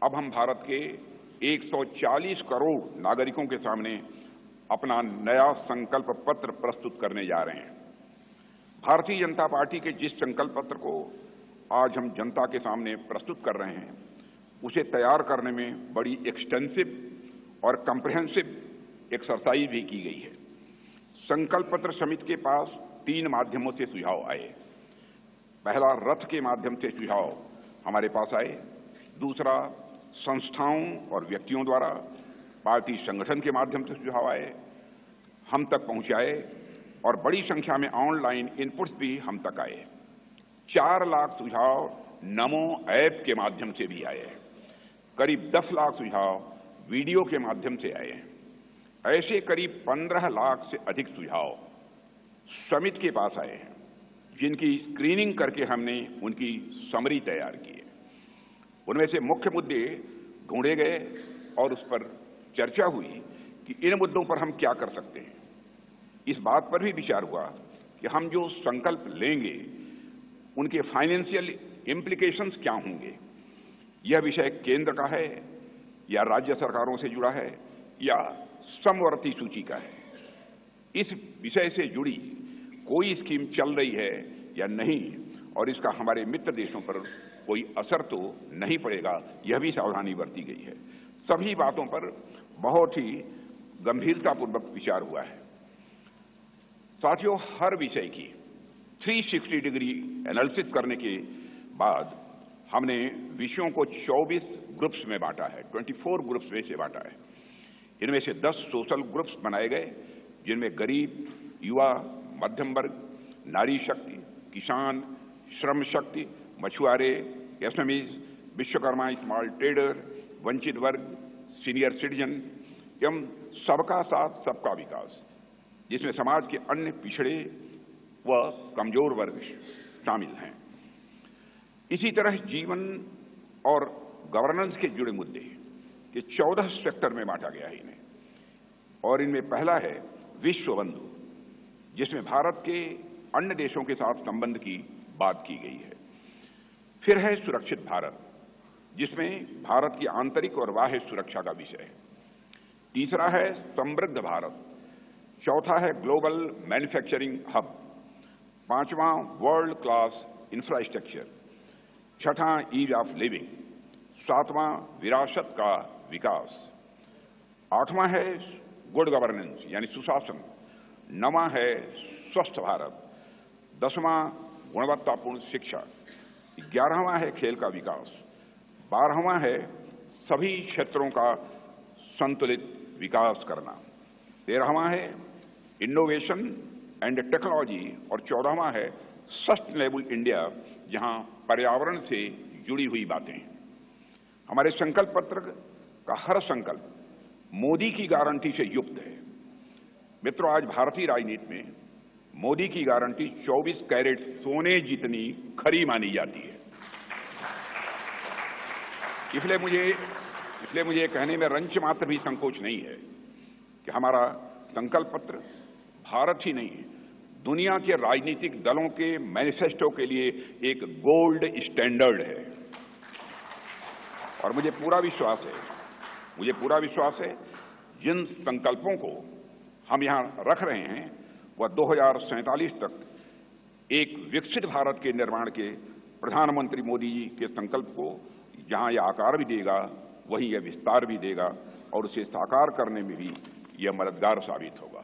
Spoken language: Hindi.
अब हम भारत के 140 करोड़ नागरिकों के सामने अपना नया संकल्प पत्र प्रस्तुत करने जा रहे हैं। भारतीय जनता पार्टी के जिस संकल्प पत्र को आज हम जनता के सामने प्रस्तुत कर रहे हैं, उसे तैयार करने में बड़ी एक्सटेंसिव और कॉम्प्रिहेंसिव एक्सरसाइज भी की गई है। संकल्प पत्र समिति के पास 3 माध्यमों से सुझाव आए। पहला, रथ के माध्यम से सुझाव हमारे पास आए। दूसरा, संस्थाओं और व्यक्तियों द्वारा पार्टी संगठन के माध्यम से सुझाव आए, हम तक पहुंचाए और बड़ी संख्या में ऑनलाइन इनपुट्स भी हम तक आए। 4 लाख सुझाव नमो ऐप के माध्यम से भी आए। करीब 10 लाख सुझाव वीडियो के माध्यम से आए। ऐसे करीब 15 लाख से अधिक सुझाव समिति के पास आए हैं, जिनकी स्क्रीनिंग करके हमने उनकी समरी तैयार की है। उनमें से मुख्य मुद्दे ढूंढे गए और उस पर चर्चा हुई कि इन मुद्दों पर हम क्या कर सकते हैं। इस बात पर भी विचार हुआ कि हम जो संकल्प लेंगे उनके फाइनेंशियल इम्प्लीकेशंस क्या होंगे। यह विषय केंद्र का है या राज्य सरकारों से जुड़ा है या समवर्ती सूची का है। इस विषय से जुड़ी कोई स्कीम चल रही है या नहीं और इसका हमारे मित्र देशों पर कोई असर तो नहीं पड़ेगा, यह भी सावधानी बरती गई है। सभी बातों पर बहुत ही गंभीरतापूर्वक विचार हुआ है। साथियों, हर विषय की 360 डिग्री एनालिसिस करने के बाद हमने विषयों को 24 ग्रुप्स में बांटा है, 24 ग्रुप्स में से बांटा है। इनमें से 10 सोशल ग्रुप्स बनाए गए, जिनमें गरीब, युवा, मध्यम वर्ग, नारी शक्ति, किसान, श्रम शक्ति, मछुआरे, एसएमईज, विश्वकर्मा, स्मॉल ट्रेडर, वंचित वर्ग, सीनियर सिटीजन एवं सबका साथ सबका विकास, जिसमें समाज के अन्य पिछड़े व कमजोर वर्ग शामिल हैं। इसी तरह जीवन और गवर्नेंस के जुड़े मुद्दे के 14 सेक्टर में बांटा गया है इन्हें। और इनमें पहला है विश्व बंधु, जिसमें भारत के अन्य देशों के साथ संबंध की बात की गई है। फिर है सुरक्षित भारत, जिसमें भारत की आंतरिक और बाह्य सुरक्षा का विषय है। तीसरा है समृद्ध भारत। चौथा है ग्लोबल मैन्युफैक्चरिंग हब। 5वां वर्ल्ड क्लास इंफ्रास्ट्रक्चर। 6ठा ईज ऑफ लिविंग। 7वां विरासत का विकास। 8वां है गुड गवर्नेंस यानी सुशासन। 9वां है स्वस्थ भारत। 10वां गुणवत्तापूर्ण शिक्षा। 11वां है खेल का विकास। 12वां है सभी क्षेत्रों का संतुलित विकास करना। 13वां है इनोवेशन एंड टेक्नोलॉजी और 14वां है सस्टेनेबल इंडिया, जहां पर्यावरण से जुड़ी हुई बातें। हमारे संकल्प पत्र का हर संकल्प मोदी की गारंटी से युक्त है। मित्रों, आज भारतीय राजनीति में मोदी की गारंटी 24 कैरेट सोने जितनी खरी मानी जाती है। इसलिए मुझे कहने में रंच मात्र भी संकोच नहीं है कि हमारा संकल्प पत्र भारत ही नहीं, दुनिया के राजनीतिक दलों के मैनिफेस्टो के लिए एक गोल्ड स्टैंडर्ड है। और मुझे पूरा विश्वास है जिन संकल्पों को हम यहां रख रहे हैं वह 2047 तक एक विकसित भारत के निर्माण के प्रधानमंत्री मोदी जी के संकल्प को जहां यह आकार भी देगा, वहीं यह विस्तार भी देगा और उसे साकार करने में भी यह मददगार साबित होगा।